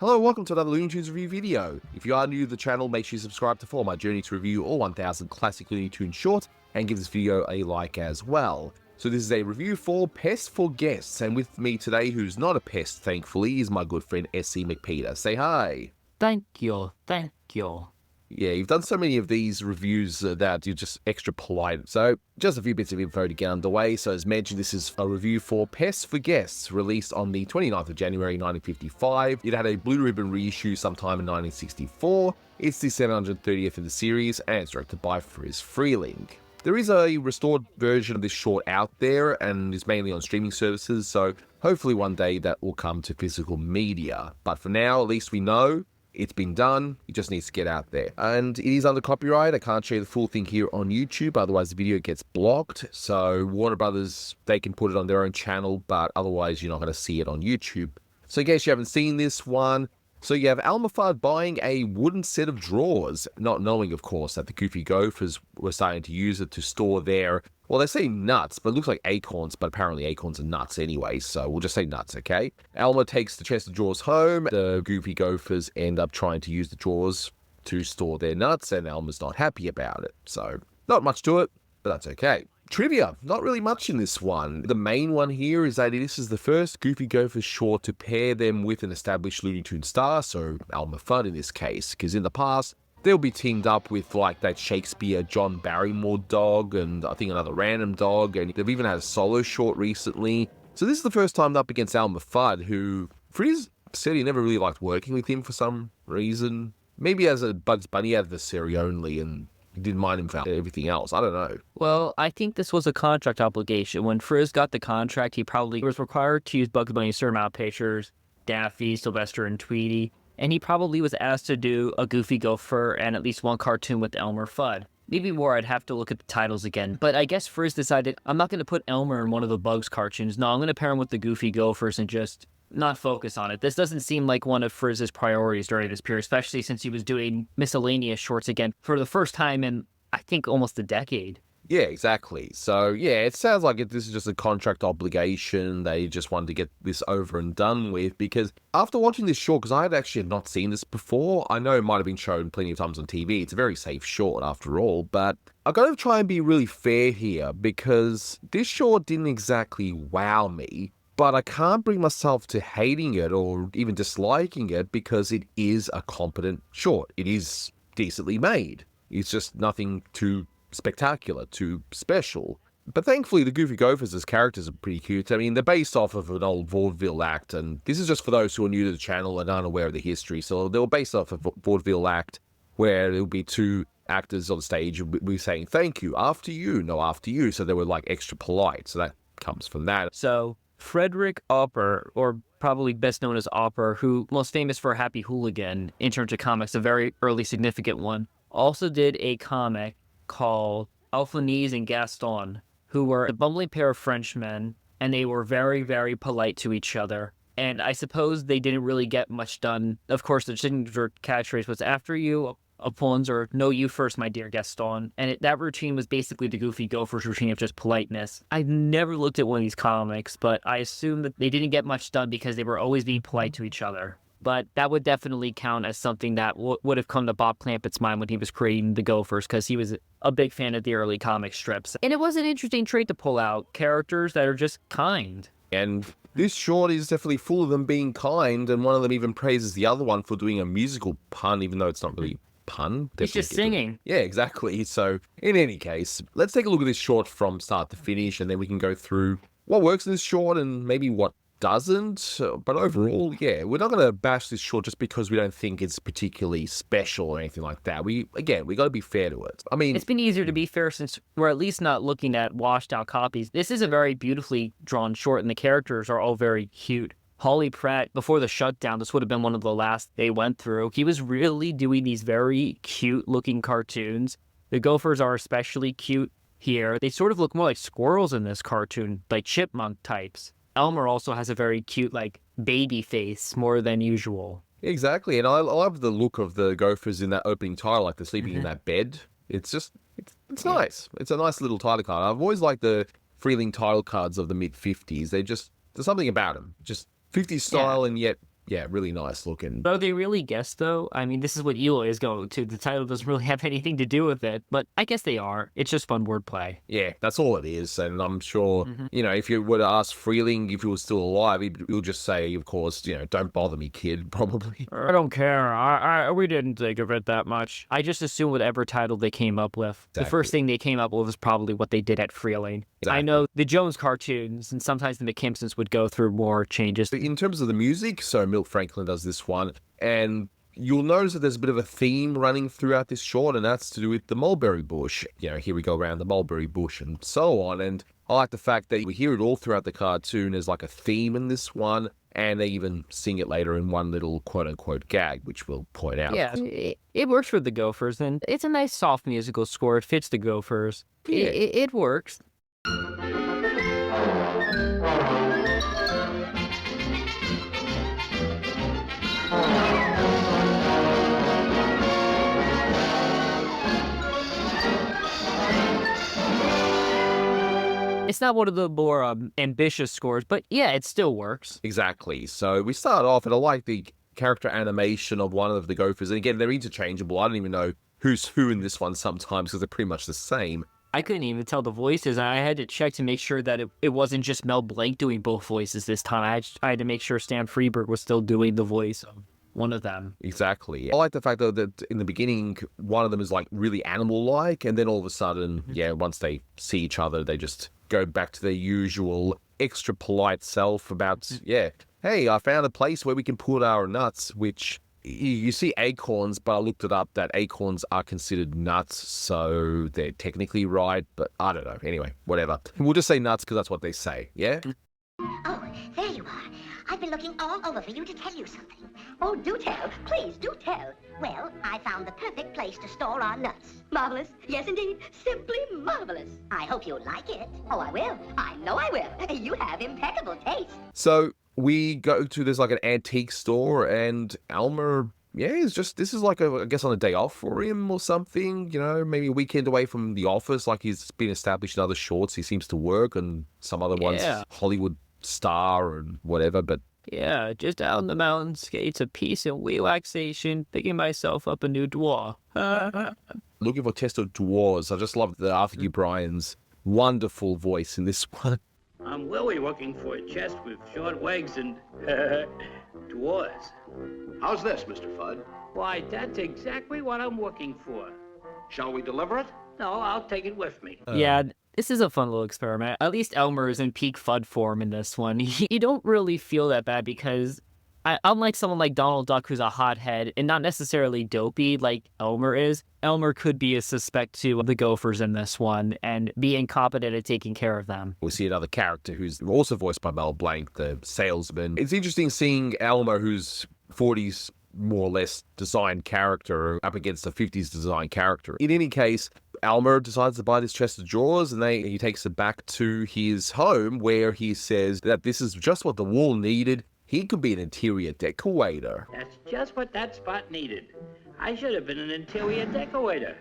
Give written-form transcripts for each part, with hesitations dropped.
Hello, welcome to another Looney Tunes review video. If you are new to the channel, make sure you subscribe to follow my journey to review all 1000 classic Looney Tunes shorts, and give this video a like as well. So this is a review for Pest for Guests, and with me today, who's not a pest, thankfully, is my good friend SC MacPeter. Say hi. Thank you, thank you. Yeah, you've done so many of these reviews that you're just extra polite. So, just a few bits of info to get underway. So, as mentioned, this is a review for Pest for Guests, released on the 29th of January 1955. It had a blue ribbon reissue sometime in 1964. It's the 730th in the series, and it's directed by Friz Freleng. There is a restored version of this short out there, and is mainly on streaming services, so hopefully one day that will come to physical media. But for now, at least we know it's been done. It just needs to get out there. And it is under copyright. I can't show you the full thing here on YouTube, otherwise the video gets blocked. So Warner Brothers, they can put it on their own channel, but otherwise you're not going to see it on YouTube. So in case you haven't seen this one, so you have Elmer Fudd buying a wooden set of drawers, not knowing, of course, that the Goofy Gophers were starting to use it to store their, well, they say nuts, but it looks like acorns, but apparently acorns are nuts anyway, so we'll just say nuts, okay? Elmer takes the chest of drawers home. The Goofy Gophers end up trying to use the drawers to store their nuts, and Elmer's not happy about it. So, not much to it, but that's okay. Trivia, not really much in this one. The main one here is that this is the first Goofy Gophers short to pair them with an established Looney Tunes star, so Elmer Fudd in this case, because in the past, they'll be teamed up with like that Shakespeare John Barrymore dog, and I think another random dog, and they've even had a solo short recently. So this is the first time up against Elmer Fudd, who Friz said he never really liked working with him for some reason. Maybe as a Bugs Bunny adversary only, and he didn't mind him for everything else. I don't know. Well, I think this was a contract obligation. When Friz got the contract, he probably was required to use Bugs Bunny a certain amount of pictures, Daffy, Sylvester, and Tweety, and he probably was asked to do a Goofy Gopher and at least one cartoon with Elmer Fudd. Maybe more, I'd have to look at the titles again. But I guess Friz decided, I'm not going to put Elmer in one of the Bugs cartoons. No, I'm going to pair him with the Goofy Gophers and just not focus on it. This doesn't seem like one of Friz's priorities during this period, especially since he was doing miscellaneous shorts again for the first time in, I think, almost a decade. Yeah, exactly. So, yeah, it sounds like this is just a contract obligation. They just wanted to get this over and done with, because after watching this short, because I had actually not seen this before, I know it might have been shown plenty of times on TV. It's a very safe short after all, but I've got to try and be really fair here, because this short didn't exactly wow me, but I can't bring myself to hating it or even disliking it, because it is a competent short. It is decently made. It's just nothing too spectacular, too special. But thankfully, the Goofy Gophers as characters are pretty cute. I mean, they're based off of an old vaudeville act, and this is just for those who are new to the channel and aren't aware of the history. So they were based off of a vaudeville act where there would be two actors on stage and we saying, thank you, after you, no, after you. So they were like extra polite. So that comes from that. So Frederick Opper, or probably best known as Opper, who most famous for Happy Hooligan in terms of comics, a very early significant one, also did a comic called Alphonse and Gaston, who were a bumbling pair of Frenchmen, and they were very, very polite to each other. And I suppose they didn't really get much done. Of course, the signature catchphrase was, after you, Alphonse, or no, you first, my dear Gaston. And that routine was basically the Goofy Gophers routine of just politeness. I've never looked at one of these comics, but I assume that they didn't get much done because they were always being polite to each other. But that would definitely count as something that would have come to Bob Clampett's mind when he was creating the Gophers, because he was a big fan of the early comic strips. And it was an interesting trait to pull out, characters that are just kind. And this short is definitely full of them being kind, and one of them even praises the other one for doing a musical pun, even though it's not really pun. He's just singing. Yeah, exactly. So, in any case, let's take a look at this short from start to finish, and then we can go through what works in this short and maybe what doesn't. But overall, yeah, we're not going to bash this short just because we don't think it's particularly special or anything like that. We got to be fair to it. I mean, it's been easier to be fair since we're at least not looking at washed out copies. This is a very beautifully drawn short, and the characters are all very cute. Holly Pratt, before the shutdown, this would have been one of the last they went through. He was really doing these very cute looking cartoons. The Gophers are especially cute here. They sort of look more like squirrels in this cartoon, like chipmunk types. Elmer also has a very cute, like, baby face, more than usual. Exactly, and I love the look of the Gophers in that opening title, like they're sleeping in that bed. It's just, it's nice. It's a nice little title card. I've always liked the Freleng title cards of the mid-50s. There's something about them. Just 50s style, and yet yeah, really nice looking. Are they really guests, though? I mean, this is what Eloy is going to. The title doesn't really have anything to do with it, but I guess they are. It's just fun wordplay. Yeah, that's all it is. And I'm sure, Mhm. if you were to ask Freleng if he was still alive, he'll just say, of course, don't bother me, kid, probably. I don't care. We didn't think of it that much. I just assume whatever title they came up with. The first thing they came up with was probably what they did at Freleng. I know the Jones cartoons and sometimes the McKimpsons would go through more changes. But in terms of the music, so Milt Franklin does this one, and you'll notice that there's a bit of a theme running throughout this short, and that's to do with the mulberry bush. Here we go around the mulberry bush and so on. And I like the fact that we hear it all throughout the cartoon as like a theme in this one, and they even sing it later in one little quote-unquote gag, which we'll point out. Yeah, it works for the Gophers, and it's a nice soft musical score. It fits the Gophers. Yeah. It works. It's not one of the more ambitious scores, but yeah, it still works. Exactly. So we start off, and I like the character animation of one of the Gophers. And again, they're interchangeable. I don't even know who's who in this one sometimes because they're pretty much the same. I couldn't even tell the voices. I had to check to make sure that it wasn't just Mel Blanc doing both voices this time. I had to make sure Stan Freberg was still doing the voice of one of them. Exactly. I like the fact, though, that in the beginning, one of them is like really animal-like, and then all of a sudden, once they see each other, they just go back to their usual extra polite self about, hey, I found a place where we can put our nuts, which you see acorns, but I looked it up that acorns are considered nuts, so they're technically right, but I don't know. Anyway, whatever. We'll just say nuts because that's what they say, yeah? Oh, there you are. I've been looking all over for you to tell you something. Oh, do tell. Please, do tell. Well, I found the perfect place to store our nuts. Marvelous. Yes, indeed. Simply marvelous. I hope you'll like it. Oh, I will. I know I will. You have impeccable taste. So we go to, there's like an antique store, and Elmer, this is like, I guess on a day off for him or something, maybe a weekend away from the office, like he's been established in other shorts. He seems to work and some other ones, Hollywood star and whatever, but yeah, just out in the mountains, gates of peace and relaxation, picking myself up a new dwarf. Looking for test of dwarves. I just love the Arthur G. Bryan's wonderful voice in this one. I'm Willie looking for a chest with short legs and dwarves. How's this, Mr. Fudd? Why, that's exactly what I'm looking for. Shall we deliver it? No, I'll take it with me. Yeah, this is a fun little experiment. At least Elmer is in peak Fudd form in this one. You don't really feel that bad because, unlike someone like Donald Duck who's a hothead and not necessarily dopey like Elmer is, Elmer could be a suspect to the Gophers in this one and be incompetent at taking care of them. We see another character who's also voiced by Mel Blanc, the salesman. It's interesting seeing Elmer, who's 40s more or less designed character, up against a 50s design character. In any case, Elmer decides to buy this chest of drawers, and he takes it back to his home where he says that this is just what the wall needed. He could be an interior decorator. That's just what that spot needed. I should have been an interior decorator.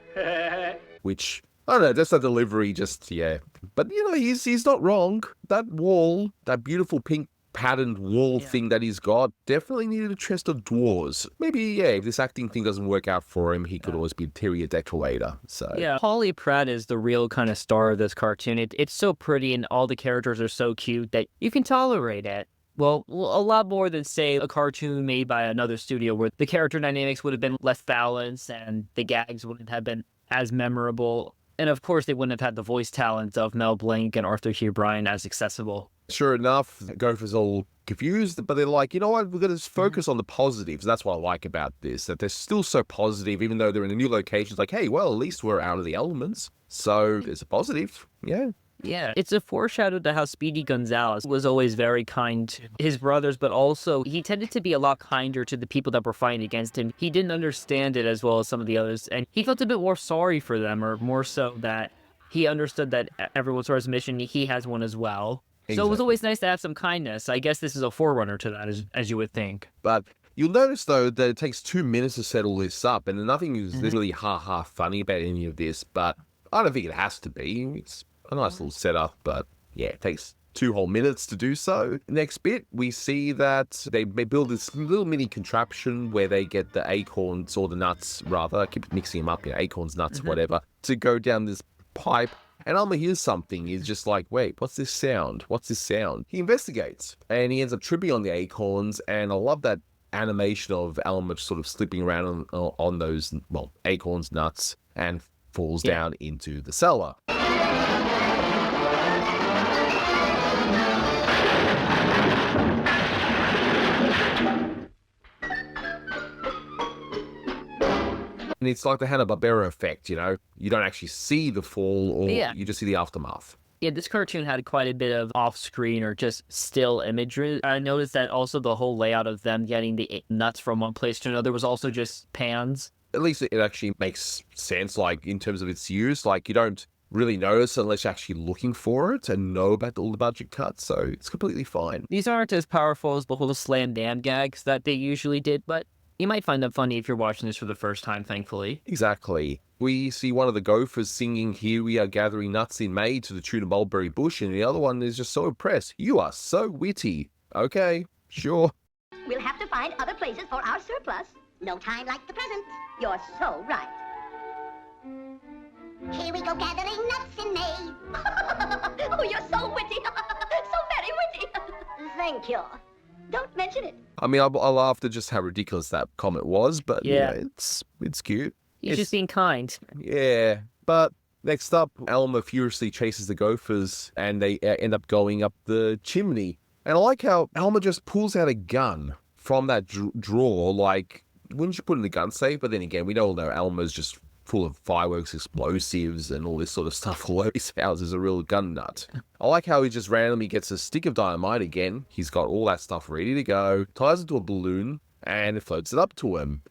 Which, I don't know, just that delivery, But, he's not wrong. That wall, that beautiful pink patterned wall thing that he's got, definitely needed a chest of drawers. Maybe, if this acting thing doesn't work out for him, he could always be interior decorator. So yeah, Polly Pratt is the real kind of star of this cartoon. It's so pretty and all the characters are so cute that you can tolerate it. Well, a lot more than, say, a cartoon made by another studio where the character dynamics would have been less balanced and the gags wouldn't have been as memorable. And of course, they wouldn't have had the voice talent of Mel Blanc and Arthur Hugh Bryan as accessible. Sure enough, Gophers all confused, but they're like, you know what, we're going to focus on the positives. That's what I like about this, that they're still so positive, even though they're in a new location. It's like, hey, well, at least we're out of the elements. So there's a positive, Yeah, it's a foreshadow to how Speedy Gonzales was always very kind to his brothers, but also he tended to be a lot kinder to the people that were fighting against him. He didn't understand it as well as some of the others, and he felt a bit more sorry for them, or more so that he understood that everyone saw his mission, he has one as well. Exactly. So it was always nice to have some kindness. I guess this is a forerunner to that, as you would think. But you'll notice, though, that it takes 2 minutes to set all this up, and nothing is really ha-ha funny about any of this, but I don't think it has to be. It's a nice little setup, but it takes 2 whole minutes to do so. Next bit, we see that they build this little mini contraption where they get the acorns, or the nuts rather, I keep mixing them up, acorns, nuts, whatever, to go down this pipe. And Elmer hears something. He's just like, wait, what's this sound? What's this sound? He investigates and he ends up tripping on the acorns. And I love that animation of Elmer sort of slipping around on those, well, acorns, nuts, and falls down into the cellar. And it's like the Hanna-Barbera effect, you know? You don't actually see the fall, or you just see the aftermath. Yeah, this cartoon had quite a bit of off-screen or just still imagery. I noticed that also the whole layout of them getting the nuts from one place to another was also just pans. At least it actually makes sense, like, in terms of its use. Like, you don't really notice unless you're actually looking for it and know about all the budget cuts, so it's completely fine. These aren't as powerful as the whole slam dam gags that they usually did, but you might find them funny if you're watching this for the first time, thankfully. Exactly. We see one of the Gophers singing "Here We Are Gathering Nuts in May" to the tune of Mulberry Bush, and the other one is just so impressed. "You are so witty." Okay, sure. We'll have to find other places for our surplus. No time like the present. You're so right. Here we go gathering nuts in May. Oh, you're so witty. So very witty. Thank you. Don't mention it. I mean, I laughed at just how ridiculous that comment was, but yeah, it's cute. He's just being kind. Yeah, but next up, Elmer furiously chases the Gophers, and they end up going up the chimney. And I like how Elmer just pulls out a gun from that drawer, like, wouldn't you put it in the gun safe? But then again, we all know Elmer's just full of fireworks, explosives, and all this sort of stuff all over his house. Is a real gun nut. I like how he just randomly gets a stick of dynamite again. He's got all that stuff ready to go, ties it to a balloon, and floats it up to him.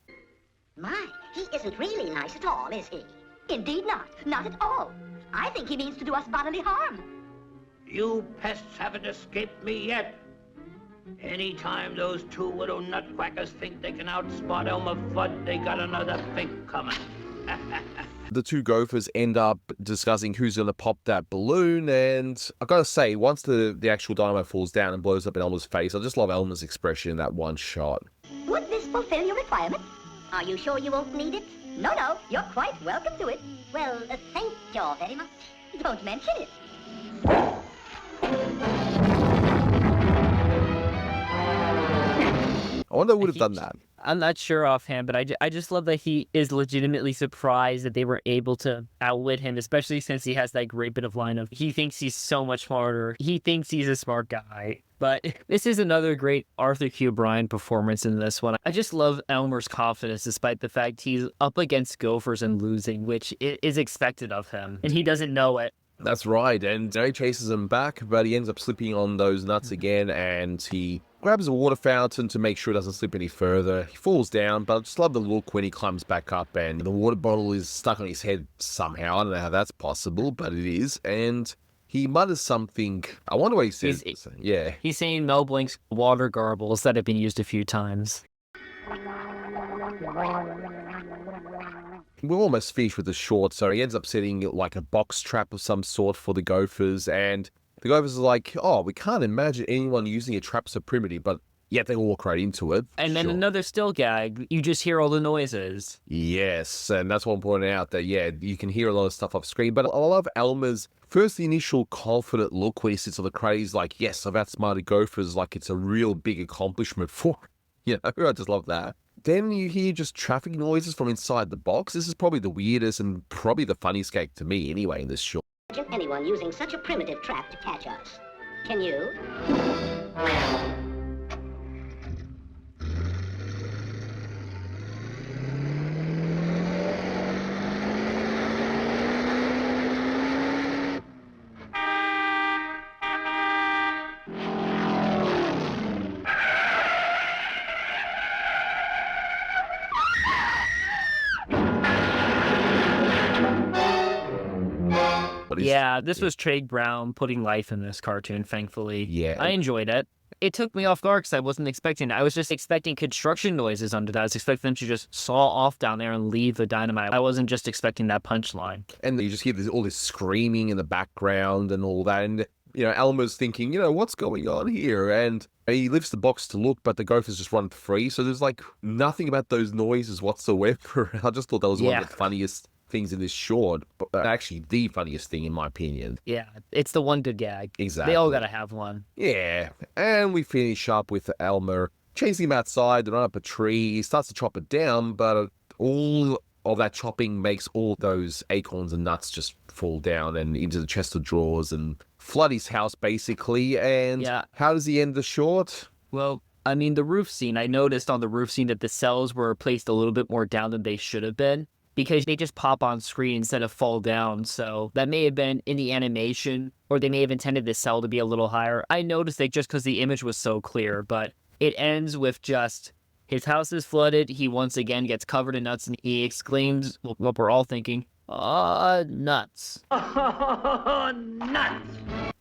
My, he isn't really nice at all, is he? Indeed not. Not at all. I think he means to do us bodily harm. You pests haven't escaped me yet. Anytime those two little nutcrackers think they can outspot Elmer Fudd, they got another fink coming. The two Gophers end up discussing who's going to pop that balloon, and I've got to say, once the actual dynamite falls down and blows up in Elmer's face, I just love Elmer's expression in that one shot. Would this fulfill your requirement? Are you sure you won't need it? No, you're quite welcome to it. Well, thank you very much. Don't mention it. I wonder who would have done that. I'm not sure offhand, but I just love that he is legitimately surprised that they were able to outwit him, especially since he has that great bit of line of, he thinks he's so much smarter. He thinks he's a smart guy. But this is another great Arthur Q. Bryan performance in this one. I just love Elmer's confidence, despite the fact he's up against Gophers and losing, which is expected of him, and he doesn't know it. That's right, and he chases him back, but he ends up slipping on those nuts again, and he grabs a water fountain to make sure it doesn't slip any further. He falls down, but I just love the look when he climbs back up and the water bottle is stuck on his head somehow. I don't know how that's possible, but it is. And he mutters something. I wonder what he says. Yeah. He's saying Mel Blanc's water garbles that have been used a few times. We're almost finished with the short, so he ends up setting like a box trap of some sort for the Gophers, and the Gophers are like, oh, we can't imagine anyone using a trap so primitive, but yet they walk right into it. And then another still gag, you just hear all the noises. Yes, and that's what I'm pointing out, that, yeah, you can hear a lot of stuff off screen, but I love Elmer's first the initial confident look when he sits on the crate. He's like, yes, I've outsmarted Gophers, like it's a real big accomplishment for him. You know, I just love that. Then you hear just traffic noises from inside the box. This is probably the weirdest and probably the funniest gag to me anyway in this short. Imagine anyone using such a primitive trap to catch us. Can you? Yeah, this was Trey Brown putting life in this cartoon, thankfully. Yeah. I enjoyed it. It took me off guard because I wasn't expecting it. I was just expecting construction noises under that. I was expecting them to just saw off down there and leave the dynamite. I wasn't just expecting that punchline. And you just hear all this screaming in the background and all that. And Elmer's thinking, what's going on here? And he lifts the box to look, but the Gophers just run free. So there's like nothing about those noises whatsoever. I just thought that was one of the funniest things in this short, but actually the funniest thing in my opinion. Yeah, it's the one good gag. Exactly. They all gotta have one. Yeah, and we finish up with Elmer chasing him outside, run up a tree. He starts to chop it down, but all of that chopping makes all those acorns and nuts just fall down and into the chest of drawers and flood his house, basically. And how does he end the short? Well, I mean, the roof scene, I noticed on the roof scene that the cells were placed a little bit more down than they should have been because they just pop on screen instead of fall down. So that may have been in the animation, or they may have intended the cell to be a little higher. I noticed it just because the image was so clear, but it ends with just... his house is flooded, he once again gets covered in nuts, and he exclaims what we're all thinking, nuts. Nuts!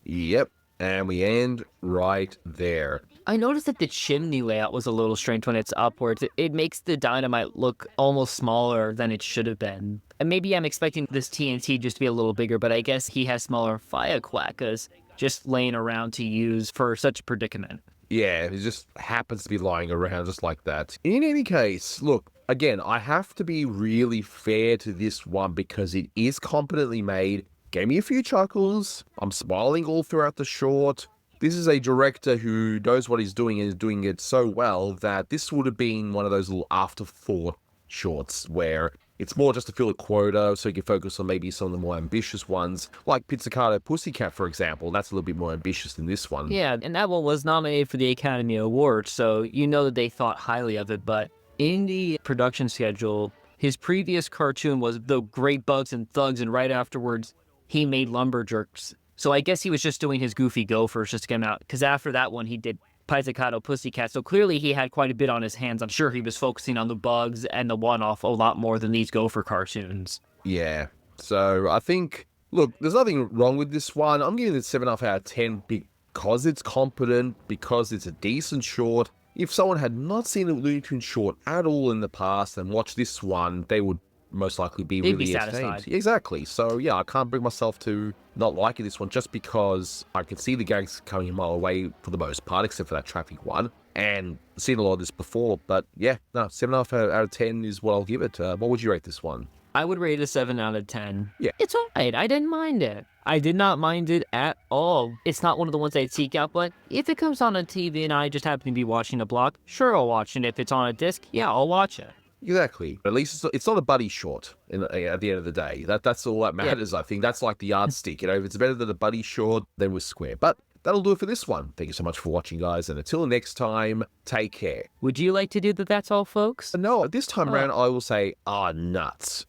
Yep, and we end right there. I noticed that the chimney layout was a little strange when it's upwards. It makes the dynamite look almost smaller than it should have been. And maybe I'm expecting this TNT just to be a little bigger, but I guess he has smaller firecrackers just laying around to use for such a predicament. Yeah, it just happens to be lying around just like that. In any case, look, again, I have to be really fair to this one because it is competently made. Gave me a few chuckles. I'm smiling all throughout the short. This is a director who knows what he's doing and is doing it so well that this would have been one of those little afterthought shorts where it's more just to fill a quota so you can focus on maybe some of the more ambitious ones, like Pizzicato Pussycat, for example. That's a little bit more ambitious than this one. Yeah, and that one was nominated for the Academy Award, so you know that they thought highly of it. But in the production schedule, his previous cartoon was The Great Bugs and Thugs, and right afterwards, he made Lumberjerks. So I guess he was just doing his Goofy Gophers just to get him out, because after that one, he did Pizzicato Pussycat. So clearly he had quite a bit on his hands. I'm sure he was focusing on the bugs and the one-off a lot more than these Gopher cartoons. Yeah. So I think, look, there's nothing wrong with this one. I'm giving it 7.5 out of 10 because it's competent, because it's a decent short. If someone had not seen a Looney Tunes short at all in the past and watched this one, they would most likely be really satisfied. Exactly. So yeah, I can't bring myself to not liking this one just because I can see the gags coming a mile away for the most part, except for that traffic one, and seen a lot of this before. But yeah, no, 7.5 out of 10 is what I'll give it. What would you rate this one? I would rate it a 7 out of 10. Yeah. It's alright. I didn't mind it. I did not mind it at all. It's not one of the ones I'd seek out, but if it comes on TV and I just happen to be watching a block, sure, I'll watch it. If it's on a disc, yeah, I'll watch it. Exactly. At least it's not a buddy short at the end of the day. That's all that matters, I think. That's like the yardstick. If it's better than a buddy short, then we're square. But that'll do it for this one. Thank you so much for watching, guys. And until next time, take care. Would you like to do the That's All, folks? No, this time around, I will say, nuts.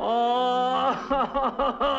Oh,